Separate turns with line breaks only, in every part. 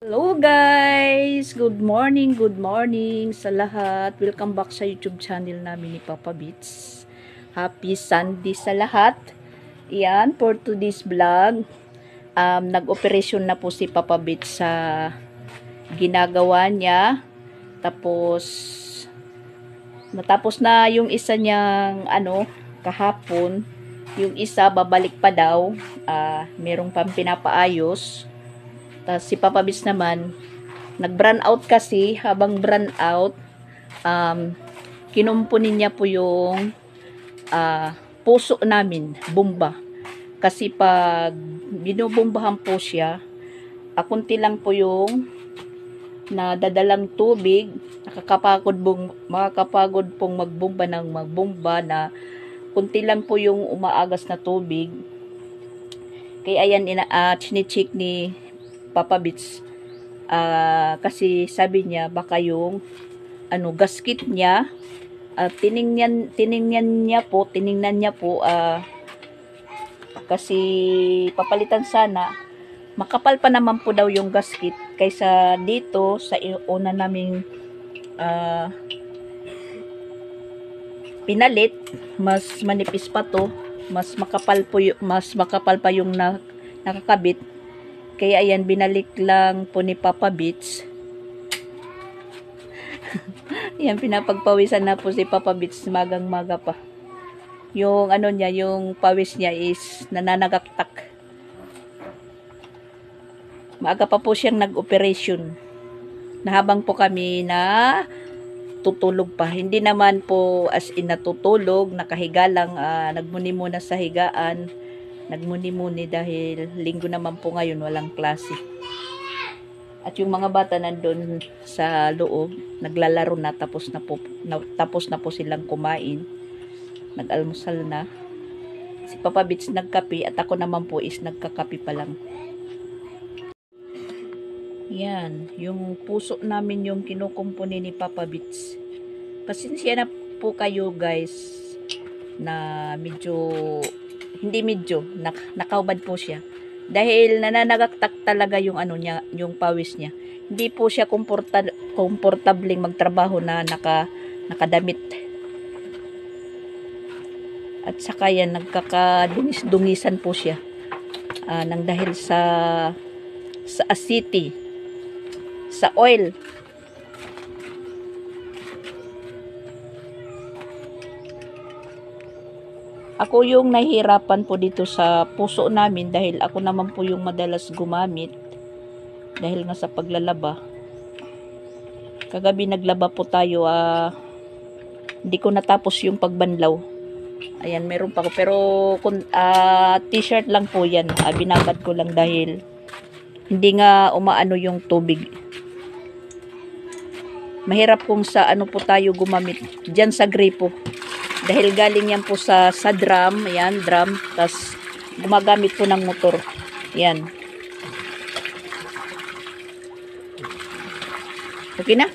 Hello guys! Good morning sa lahat. Welcome back sa YouTube channel namin ni Papa Beats. Happy Sunday sa lahat. Yan, for today's vlog. Nag-operasyon na po si Papa Beats sa ginagawa niya. Tapos, natapos na yung isa niyang kahapon. Yung isa, babalik pa daw. Merong pang pinapaayos. Tapos si Papa Beats naman, nag-brand out kasi, habang brand out, kinumpunin niya po yung puso namin, bomba. Kasi pag binubombahan po siya, kunti lang po yung nadadalang tubig, makakapagod pong magbomba ng magbomba na kunti lang po yung umaagas na tubig. Kaya ayan, chine-check ni Papa Beats, kasi sabi niya baka yung gasket niya, tiningnan niya po kasi papalitan sana. Makapal pa naman po daw yung gasket kaysa dito sa una naming pinalit. Mas manipis pa to, mas makapal pa yung nakakabit. Kaya ayan, binalik lang po ni Papa Beats. Yan, pinapagpawisan na po si Papa Beats, magang-maga pa. Yung yung pawis niya is nananagaktak. Maaga pa po siyang nag-operation. Na habang po kami na tutulog pa. Hindi naman po as in natutulog, nakahiga lang, nagmuni muna sa higaan. Nagmuni-muni dahil linggo naman po ngayon, walang klase. At yung mga bata nandun sa loob, naglalaro na, tapos na po silang kumain. Nag-almusal na. Si Papa Beats nagkape at ako naman po is nagkakape pa lang. Yan, yung puso namin yung kinukumpuni ni Papa Beats. Pasensya na po kayo guys na nakaubad po siya. Dahil nananagaktak talaga yung yung pawis niya. Hindi po siya komportabling magtrabaho na nakadamit. At saka yan, nagkakadungis-dungisan po siya. Nang dahil sa acidity, sa oil. Ako yung nahihirapan po dito sa puso namin dahil ako naman po yung madalas gumamit dahil nga sa paglalaba. Kagabi naglaba po tayo, hindi ko natapos yung pagbanlaw. Ayan, meron pa ako pero t-shirt lang po yan. Binabad ko lang dahil hindi nga umaano yung tubig. Mahirap kung sa po tayo gumamit dyan sa gripo. Dahil galing yan po sa drum, ayan, drum, tas gumagamit po ng motor. Yan. Okay na?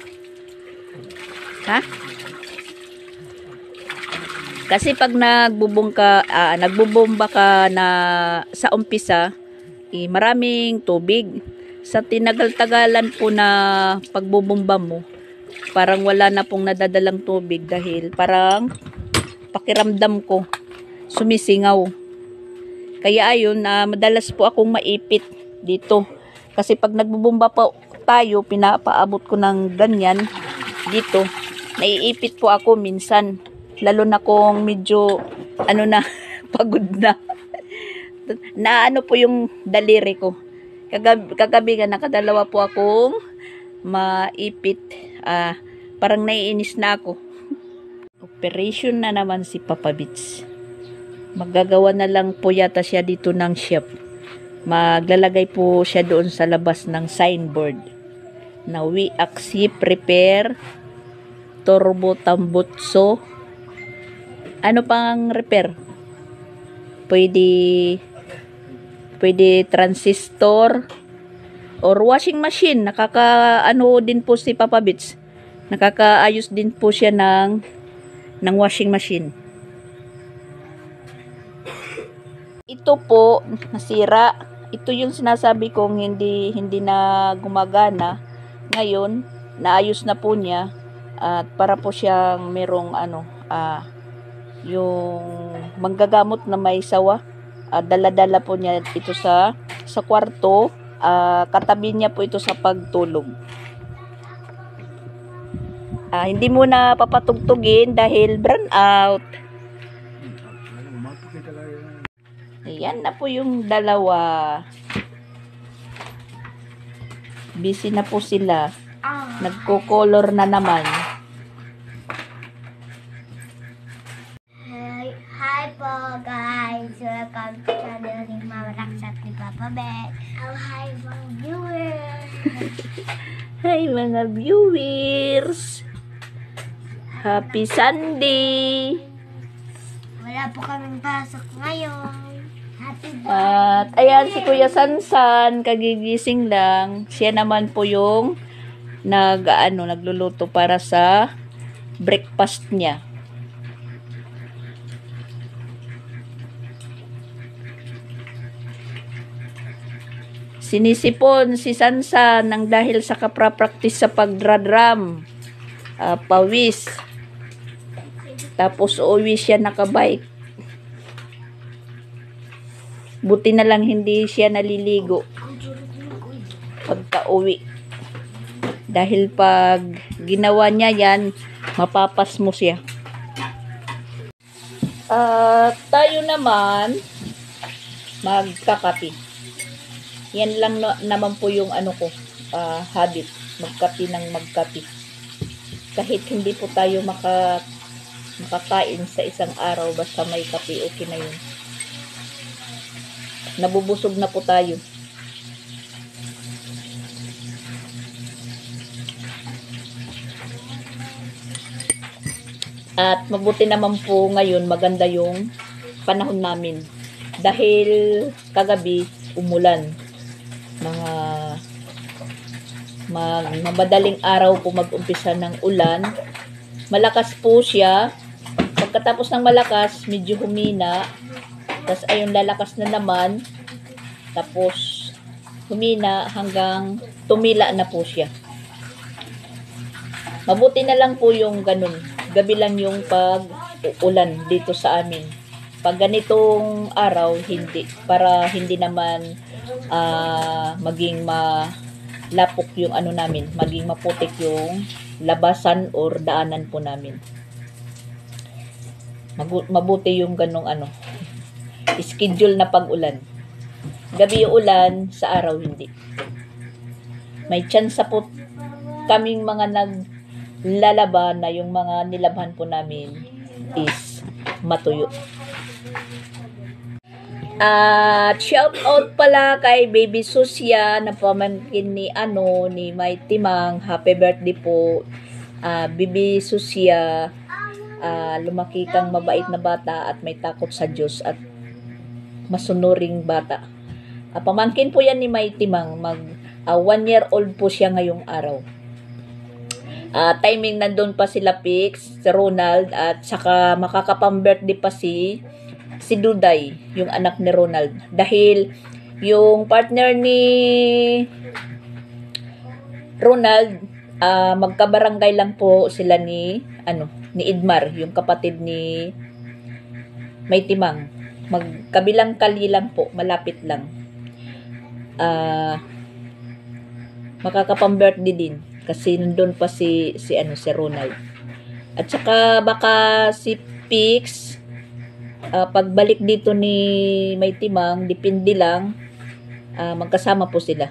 Ha? Kasi pag nagbubomba ka na sa umpisa, maraming tubig. Sa tinagal-tagalan po na pagbubomba mo, parang wala na pong nadadalang tubig dahil parang pakiramdam ko sumisingaw. Kaya ayun, madalas po akong maipit dito. Kasi pag nagbubomba pa tayo, pinapaabot ko ng ganyan dito. Naiipit po ako minsan. Lalo na kung medyo pagod na. Po yung daliri ko. Kagabi nga nakadalawa po akong maipit. Parang naiinis na ako. Operation na naman si Papa Beats. Magagawa na lang po yata siya dito ng shop. Maglalagay po siya doon sa labas ng signboard na we accept repair turbo tambutso. Ano pang repair? Pwede transistor or washing machine. Din po si Papa Beats. Nakakaayos din po siya ng washing machine. Ito po, nasira. ito yung sinasabi kong hindi na gumagana. Ngayon, naayos na po niya at para po siyang merong yung manggagamot na may sawa. Dala-dala po niya ito sa kwarto. Katabi niya po ito sa pagtulog. Hindi mo na papatugtugin dahil burn out. Ayan na po yung dalawa. Busy na po sila. Nagko-color na naman.
Hi po guys! Welcome to channel ni Mama Rax at ni Papa Bet. Hi mga viewers!
Hi mga viewers! Happy Sunday!
Wala po kaming pasok ngayon. Happy
At ayan si Kuya Sansan, kagigising lang. Siya naman po yung nagluluto para sa breakfast niya. Sinisipon si Sansan nang dahil sa kapra-practice sa pagdra-drum. Pawis. Tapos uwi siya nakabike. Buti na lang hindi siya naliligo pagka-uwi. Dahil pag ginawa niya yan, mapapas mo siya. Tayo naman magkakape. Yan lang naman po yung habit. Magkape ng magkape. Kahit hindi po tayo makakain sa isang araw, basta may kape, okay na yun. Nabubusog na po tayo. At mabuti naman po ngayon, maganda yung panahon namin. Dahil kagabi, umulan. Madaling araw po mag-umpisa ng ulan. Malakas po siya. Pagkatapos ng malakas, medyo humina. Tapos ayun, lalakas na naman. Tapos humina hanggang tumila na po siya. Mabuti na lang po yung ganun. Gabi lang yung pag-ulan dito sa amin. Pag ganitong araw, hindi. Para hindi naman maging malapok yung namin. Maging maputik yung labasan or daanan po namin. Mabuti yung ganong schedule na pag-ulan. Gabi yung ulan, sa araw hindi. May chance po kaming mga naglalaba na yung mga nilabhan po namin is matuyo. At shout out pala kay Baby Susya na pamangkin ni May Timang. Happy birthday po. Baby Susya, lumaki kang mabait na bata at may takot sa Diyos at masunuring bata. Pamangkin po yan ni May Timang. 1 year old po siya ngayong araw. Timing nandun pa sila Pix, si Ronald, at saka makakapang-birthday pa si Duday, yung anak ni Ronald. Dahil yung partner ni Ronald, magkabarangay lang po sila ni Idmar, yung kapatid ni May Timang. Magkabilang kali lang po, malapit lang. Makakapang-birthday din kasi nandun pa si Ronald. At saka baka si Pix, pagbalik dito ni May Timang, depende lang, magkasama po sila.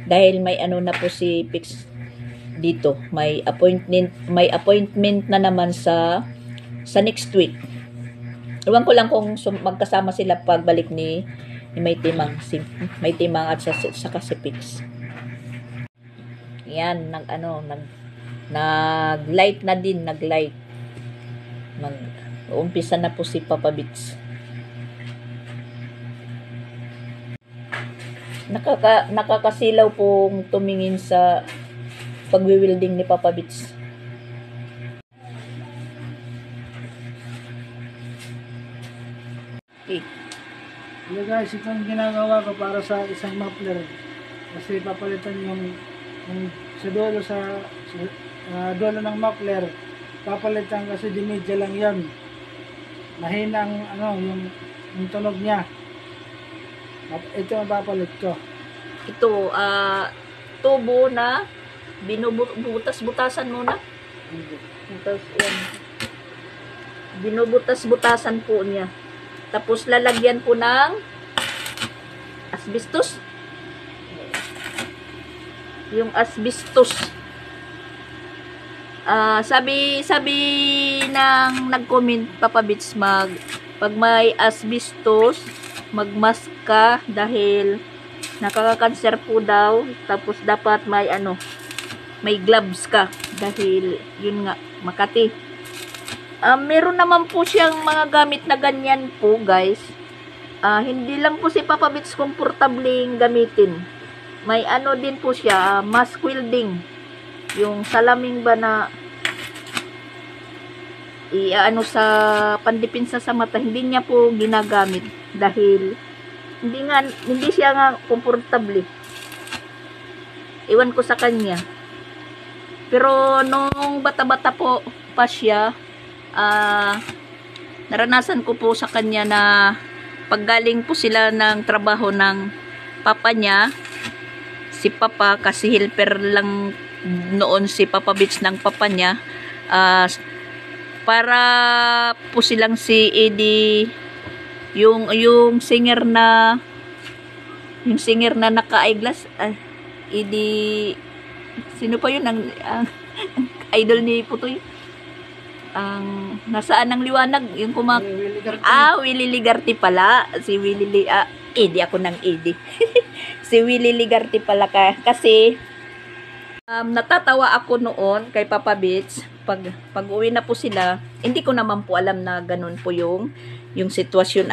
Dahil may na po si Pix dito, may appointment na naman sa next week. Iwan ko lang kung magkasama sila pagbalik ni May Timang, May Timang at saka si Pix. Yan, nag-light na din, nag-light. Umpisa na po si Papa Bits. Nakakasilaw pong tumingin sa pagwi-welding ni Papa Bits. Okay.
Hello guys, itong ginagawa ko para sa isang muffler. Kasi papalitan yung sa dulo dulo ng muffler. Papalitan kasi dinidya lang yan. Mahina ang yung tunog niya. Ito ang papalit ko.
Ito, tubo na binubutas-butasan muna. Tapos, yan. Binubutas-butasan po niya. Tapos, lalagyan po ng asbestos. Yung asbestos. Sabi ng nag-comment, Papa Bits, pag may asbestos, magmask ka dahil nakaka-cancer po daw. Tapos, dapat may gloves ka dahil yun nga, Makati. Meron naman po siyang mga gamit na ganyan po, guys. Hindi lang po si Papa Bits komportabling gamitin. May din po siya, mask welding. Yung salamin ba na sa pandipinsa sa mata, hindi niya po ginagamit dahil hindi siya nga komportable. Iwan ko sa kanya. Pero nung bata-bata po pa siya, naranasan ko po sa kanya na paggaling po sila ng trabaho ng papa niya, si Papa, kasi helper lang noon si Papa Bits ng papa niya, para po silang si Eddie, yung singer na naka-eyeglass, Eddie, sino pa yun ang idol ni Putoy? Nasaan ang liwanag? Yung Willie Ligarty pala. Si Willie Eddie ako ng Eddie. Si Willie Ligarty pala kasi natatawa ako noon kay Papa Bits pag uwi na po sila. Hindi ko naman po alam na ganun po yung sitwasyon.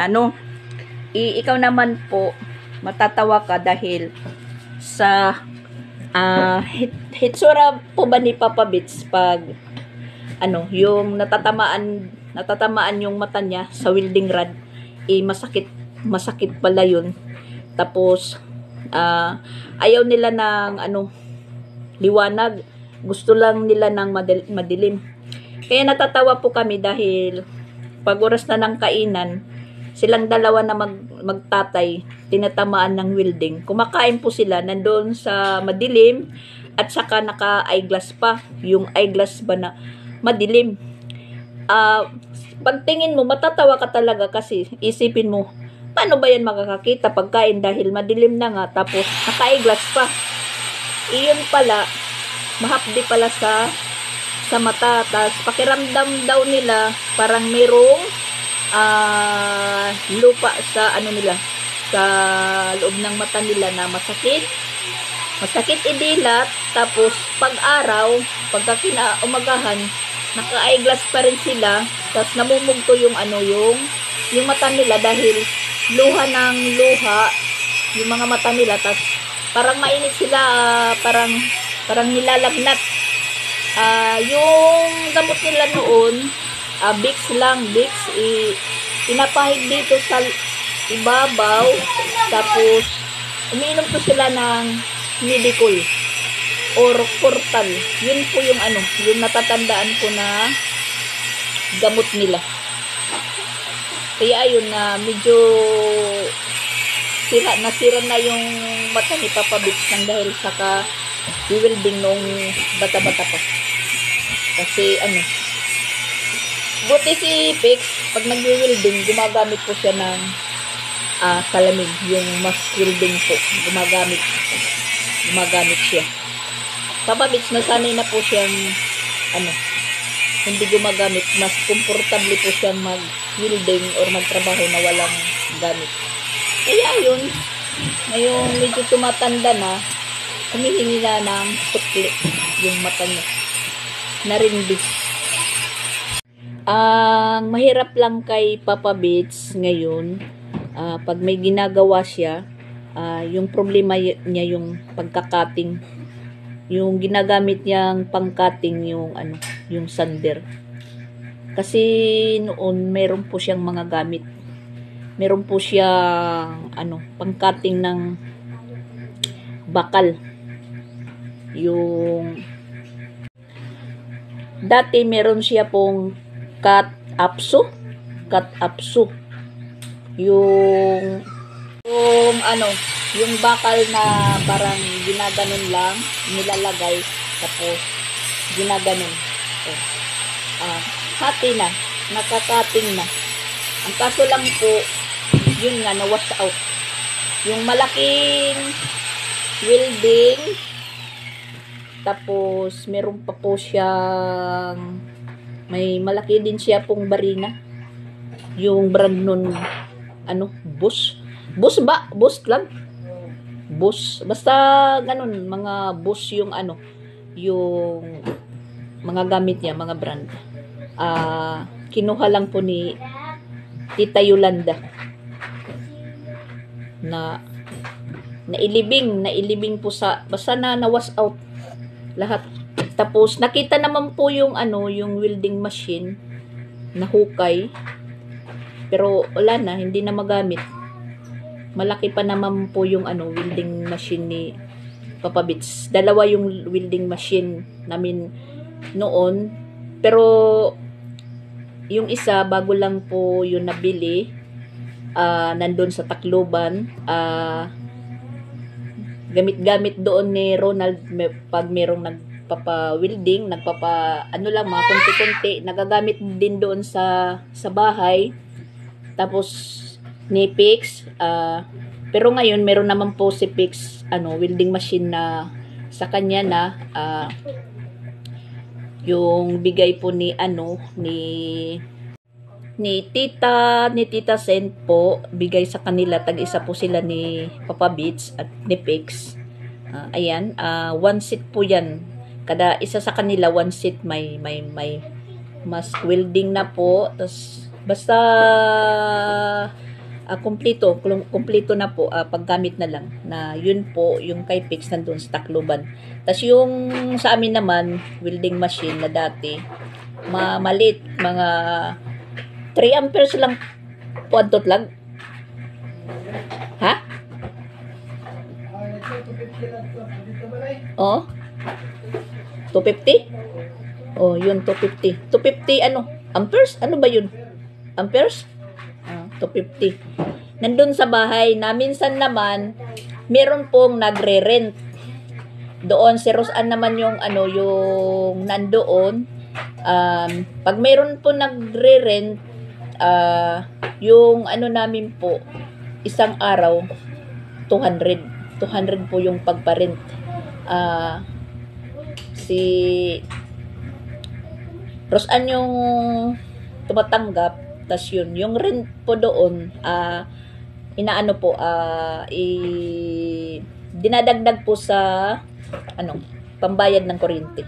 Ikaw naman po matatawa ka dahil sa hitsura po ba ni Papa Bits pag yung natatamaan yung mata niya sa welding rod, masakit pala yun. Tapos ayaw nila ng liwanag, gusto lang nila ng madilim. Kaya natatawa po kami dahil pag oras na ng kainan, silang dalawa na magtatay, tinatamaan ng welding. Kumakain po sila nandoon sa madilim at saka naka-eyeglass pa. Yung eyeglass ba na madilim. Pagtingin mo, matatawa ka talaga kasi isipin mo, paano ba yan makakakita pagkain dahil madilim na nga, tapos naka-eyeglass pa. Iyon pala, mahapdi pala sa mata. Tapos pakiramdam daw nila parang merong lupa sa sa loob ng mata nila na masakit idilat. Tapos pag araw, pagka kinaumagahan, naka-eyeglass pa rin sila. Tapos namumugto yung mata nila dahil luha ng luha yung mga mata nila. Tapos parang mainit sila, parang nilalagnat. Yung gamot nila noon, Vicks lang, pinapahid dito sa ibabaw. Tapos umiinom po sila ng Medicol or Cortal. Yun po yung yung natatandaan ko na gamot nila. Kaya ayun na medyo nasira na yung mata ni Papa Bits nang dahil sa welding nung bata-bata pa. Kasi buti si Pix, pag nag-welding, gumagamit po siya ng salamin. Yung mask welding po, gumagamit siya. Papa Bits, nasanay na po siyang hindi gumagamit. Mas komportable po siyang mag-welding or magtrabaho na walang gamit. Kaya yun, ngayong medyo tumatanda na, humihingi na ng sukli yung mata niya. Narindi. Ang mahirap lang kay Papa Bits ngayon, pag may ginagawa siya, yung problema niya yung pagkakating. Yung ginagamit niyang pangkating yung sander. Kasi noon meron po siyang mga gamit. meron po siyang pang-cutting ng bakal. Yung dati meron siya pong cut apso. Yung bakal na parang ginaganon lang, nilalagay, tapos ginaganon. Hati na, nakakating na. Ang kaso lang po, yun nga, na-wash out. Yung malaking welding, tapos meron pa po siyang, may malaki din siya pong barina. Yung brand nun, Bosch lang. Bosch, basta ganun, mga Bosch yung yung mga gamit niya, mga brand. Kinuha lang po ni Tita Yolanda na nailibing po sa, basta na-wash out lahat. Tapos nakita naman po yung yung welding machine na hukay, pero wala na, hindi na magamit. Malaki pa naman po yung welding machine ni Papa Bits. Dalawa yung welding machine namin noon, pero yung isa bago lang po yung nabili, nandun sa Tacloban. Gamit-gamit doon ni Ronald pag merong nagpapa-welding, mga konti-konti, nagagamit din doon sa bahay. Tapos ni Pix, pero ngayon meron naman po si Pix welding machine na sa kanya na yung bigay po ni Tita Sen po, bigay sa kanila, tag-isa po sila ni Papa Beats at ni Pix. Ayan, one seat po yan. Kada isa sa kanila, one seat, may mas welding na po. Tas basta kumpleto na po, paggamit na lang. Na yun po, yung kay Pix nandun sa Tacloban. Tas yung sa amin naman, welding machine na dati, malit, mga 3 amperes lang po ang totlag. Ha? Oh. 250? Oh, yun 250. 250 amperes? Ano ba yun? Amperes? 250. Nandun sa bahay na minsan naman meron pong nagre-rent. Doon si Rosan naman yung yung nandoon. Pag meron po nagre-rent, yung namin po, isang araw 200 po yung pagparent. Si Rosan yung tumatanggap, tas yung rent po doon, dinadagdag po sa pambayad ng kuryente.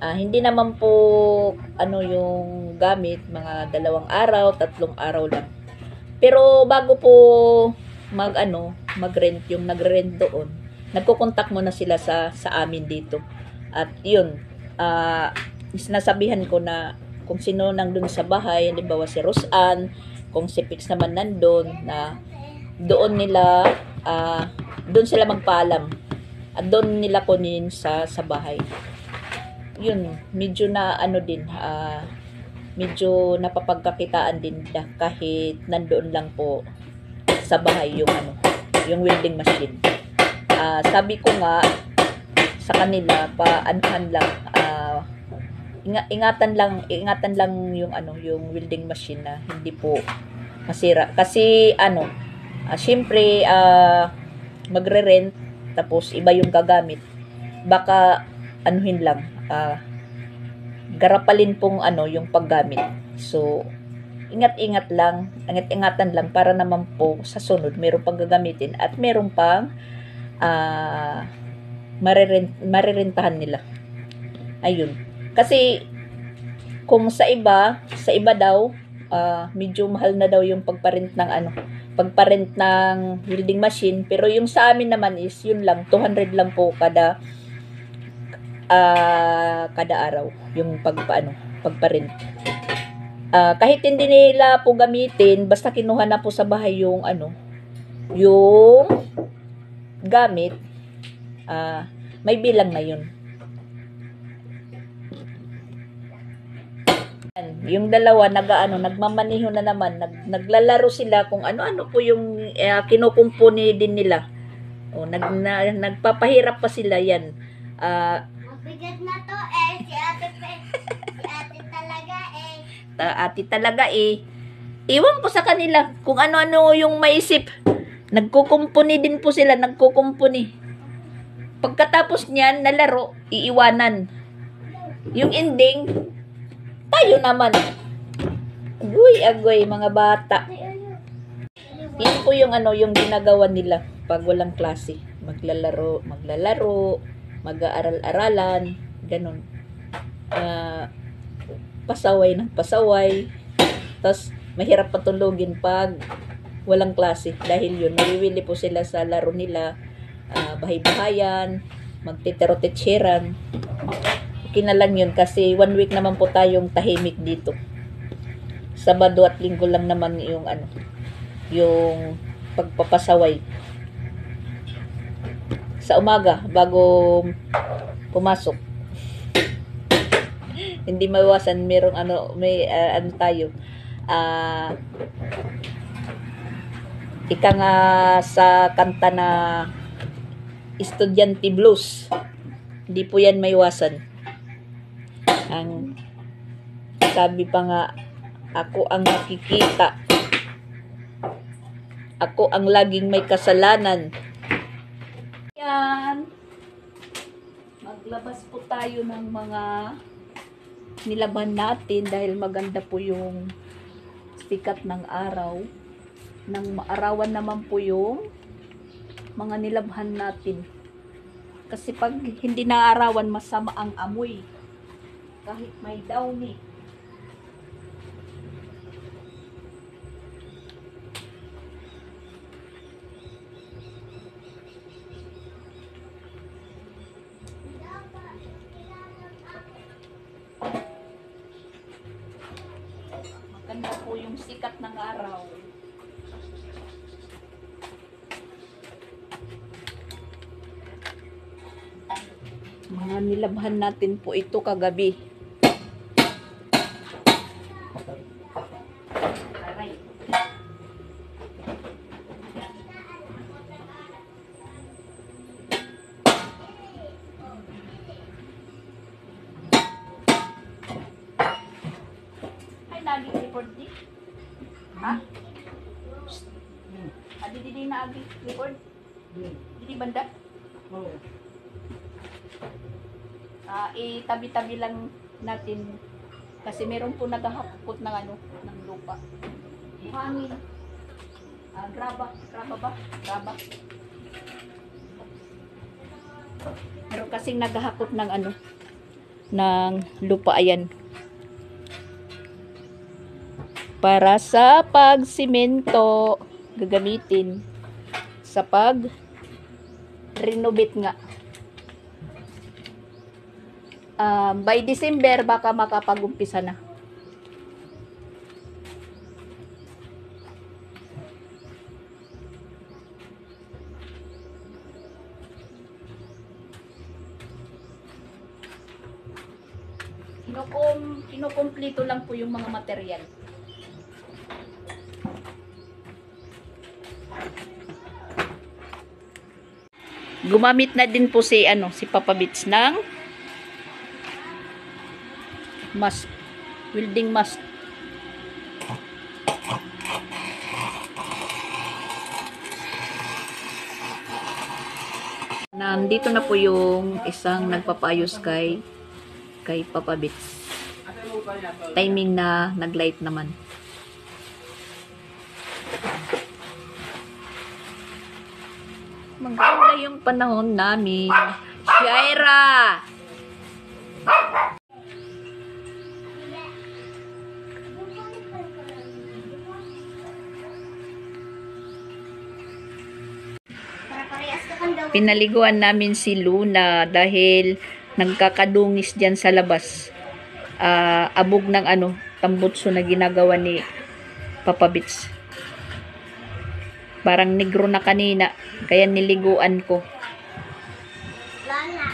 Hindi naman po yung gamit, mga 2 araw, 3 araw lang. Pero bago po mag-rent, yung nag-rent doon, nagko-contact muna sila sa amin dito. At yun, sinasabihan ko na kung sino nandun sa bahay, halimbawa si Rosan, kung si Pix naman nandun, na doon sila magpaalam at doon nila kunin sa bahay. Yun, medyo na medyo napapagkakitaan din kahit nandoon lang po sa bahay yung welding machine. Sabi ko nga sa kanila, paanhan lang, ingatan lang yung welding machine na hindi po masira. Kasi syempre magre-rent, tapos iba yung gagamit, baka lang, garapalin pong yung paggamit. So ingatan lang para naman po sa sunod meron pang gagamitin at meron pang marerentahan nila. Ayun. Kasi kung sa iba daw, medyo mahal na daw yung pagparent ng welding machine, pero yung sa amin naman is yun lang, 200 lang po kada araw yung pagparent. Kahit hindi nila po gamitin, basta kinuha na po sa bahay yung yung gamit, may bilang na yun. Yung dalawa nagmamaniho na naman, naglalaro sila kung ano-ano po yung kinukumpuni din nila. Nagpapahirap pa sila yan.
Mabigat na to si ate talaga
Ate talaga iwan ko sa kanila kung ano-ano yung maisip. Nagkukumpuni din po sila, nagkukumpuni. Pagkatapos niyan, nalaro, iiwanan. Yung ending, tayo naman. Agoy, mga bata. Yan po yung yung ginagawa nila pag walang klase. Maglalaro, mag-aaral-aralan, ganun. Pasaway ng pasaway. Tapos, mahirap patulogin pag walang klase. Dahil yun, nawiwili po sila sa laro nila. Bahay-bahayan, magtitero-tetsyeran. Okay na lang yun kasi 1 week naman po tayong tahimik dito. Sabado at linggo lang naman yung yung pagpapasaway. Sa umaga, bago pumasok. Hindi maiwasan, merong may tayo. Ika nga sa kanta na Estudyante Blues. Hindi po yan maiwasan. Ang sabi pa nga, ako ang nakikita. Ako ang laging may kasalanan. Yan. Maglabas po tayo ng mga nilaban natin dahil maganda po yung sikat ng araw. Nang maarawan naman po yung mga nilabhan natin. Kasi pag hindi naarawan, masama ang amoy. Kahit may downy. Maganda po yung sikat ng araw. Mga nilabhan natin po ito kagabi. Aray. Ay, naging report di? Ha? Adi na agi report? Hindi banda?
Oo.
Itabi-tabi lang natin kasi meron po naghahakot ng ng lupa. Hangin. Graba ba? Graba. Meron kasing naghahakot ng ng lupa, ayan. Para sa pagsimento gagamitin sa pag-renovate nga. By December, baka makapag-umpisa na. Kinukumplito lang po yung mga material. Gumamit na din po si Papa Bits ng mask, welding mask. Nandito na po yung isang nagpapayos kay Papa Bits. Timing na naglight naman. Maganda yung panahon namin. Shaira! Pinaliguan namin si Luna dahil nagkakadungis dyan sa labas. Abog ng tambutso na ginagawa ni Papa Bits. Parang negro na kanina, kaya niliguan ko.
Lola.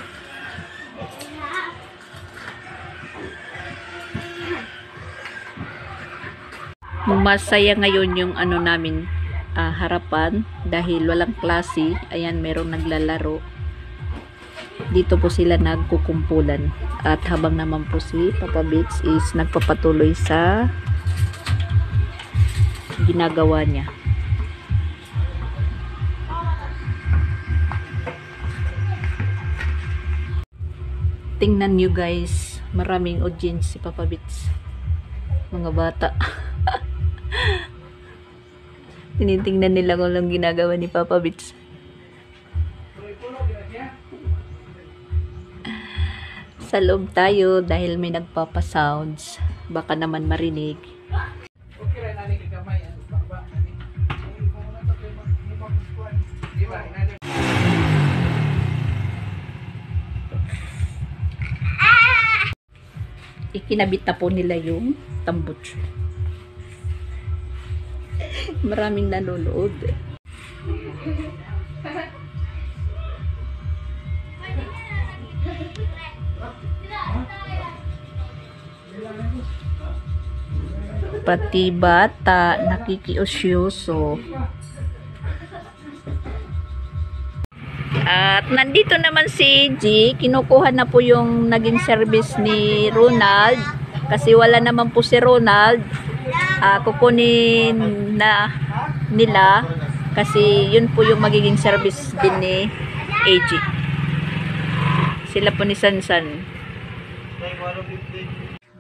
Masaya ngayon yung ano namin, harapan, dahil walang klase. Ayan, merong naglalaro. Dito po sila nagkukumpulan. At habang naman po si Papa Bits is nagpapatuloy sa ginagawa niya. Tingnan nyo guys, maraming audience si Papa Bits. Mga bata. Tinitingnan nila kung anong ginagawa ni Papa Bits. Sa loob tayo dahil may nagpapa-sounds. Baka naman marinig. Ikinabit na po nila yung tambutso. Maraming nanonood. Pati bata nakikiusyoso. At nandito naman si G, kinukuha na po yung naging service ni Ronald kasi wala naman po si Ronald. Kukunin na nila kasi yun po yung magiging service din ni AG. Sila po ni Sansan.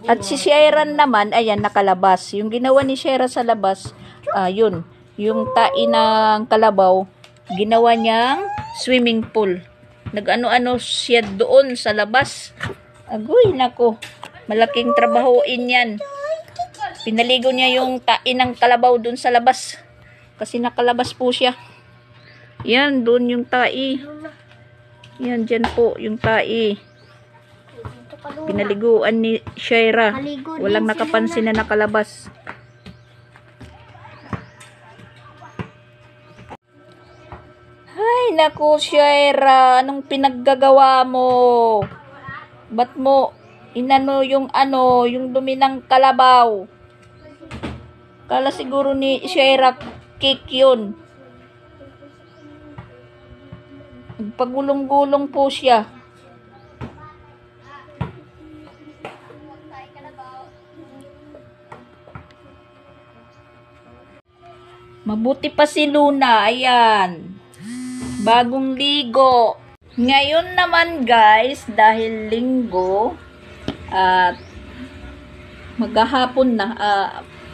At si Sharon naman, ayan, nakalabas. Yung ginawa ni Sharon sa labas, yun, yung tai ng kalabaw, ginawa niyang swimming pool. Nag-ano-ano siya doon sa labas. Agoy, nako. Malaking trabahoin yan. Pinaligo niya yung tai ng kalabaw doon sa labas. Kasi nakalabas po siya. Yan, doon yung tai. Yan, dyan po yung tai. Pinaliguan ni Shaira. Walang nakapansin na nakalabas. Ay, naku, Shaira. Anong pinaggagawa mo? Ba't mo inano yung yung dumi ng kalabaw? Kala siguro ni Shaira cake yun. Pagulong-gulong po siya. Mabuti pa si Luna. Ayan. Bagong ligo. Ngayon naman guys, dahil linggo, at maghahapon na,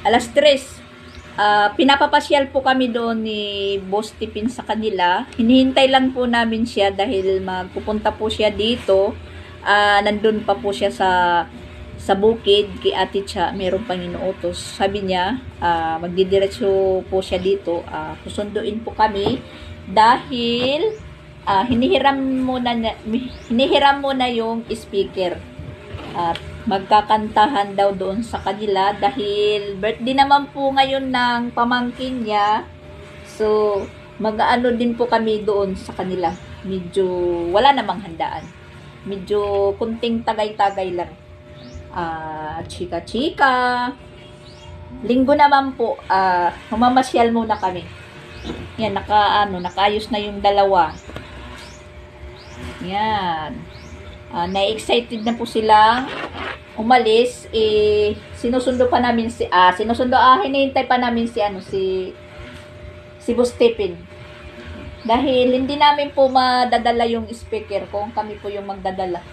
alas 3, pinapapasyal po kami doon ni Boss Tipin sa kanila. Hinihintay lang po namin siya dahil magpupunta po siya dito. Nandun pa po siya sa bukid kay Ate Cha, meron pang inuutos. Sabi niya, magdidiretso po siya dito. Susunduin po kami dahil hinihiram muna yung speaker. At magkakantahan daw doon sa kanila dahil birthday naman po ngayon ng pamangkin niya. So, mag-ano din po kami doon sa kanila. Medyo wala namang handaan. Medyo kunting tagay-tagay lang. Chika-chika. Linggo naman po, mamamasyal muna kami. Yan, nakaayos na yung dalawa. Yan. Na-excited na po silang umalis. Sinusundo pa namin hinihintay pa namin si Boss Stephen. Dahil hindi namin po madadala yung speaker kung kami po yung magdadala.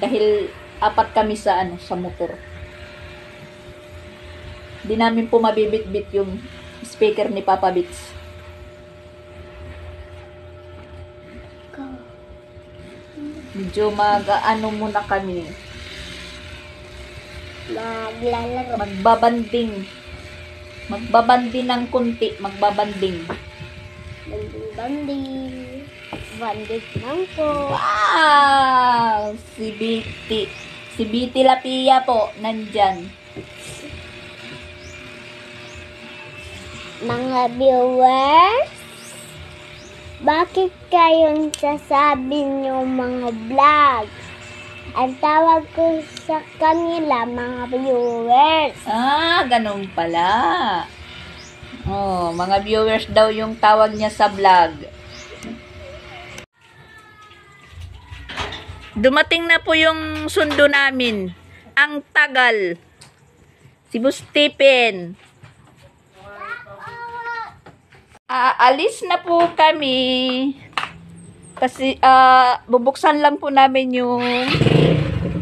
Dahil 4 kami sa motor. Hindi namin po mabibit-bit yung speaker ni Papa Bits. Medyo muna kami.
Maglalaro.
Magbabanding ng kunti. Magbabanding.
Banding. Banding lang po.
Wow! Si Biti Lapia po, nandyan.
Mga viewers, bakit kayong sasabi niyo mga vlog? Ang tawag ko sa kanila mga viewers.
Ah, ganun pala. Oh, mga viewers daw yung tawag niya sa vlog. Dumating na po yung sundo namin. Ang tagal. Si Boss Stephen. Aalis na po kami. Kasi bubuksan lang po namin yung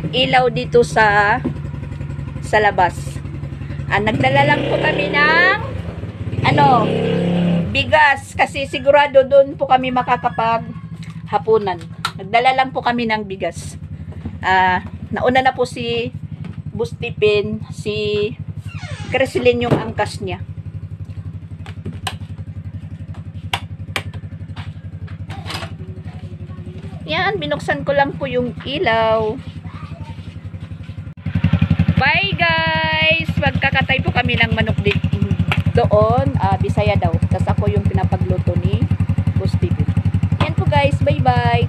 ilaw dito sa labas. Nagdala lang po kami ng bigas kasi sigurado doon po kami makakapag hapunan. Nagdala lang po kami ng bigas. Nauna na po si Boss Stephen, si Creslin yung angkas niya. Yan, binuksan ko lang po yung ilaw. Bye guys! Magkakatay po kami ng manok doon. Bisaya daw. Tapos ako yung pinapagluto ni Boss Stephen. Yan po guys. Bye bye.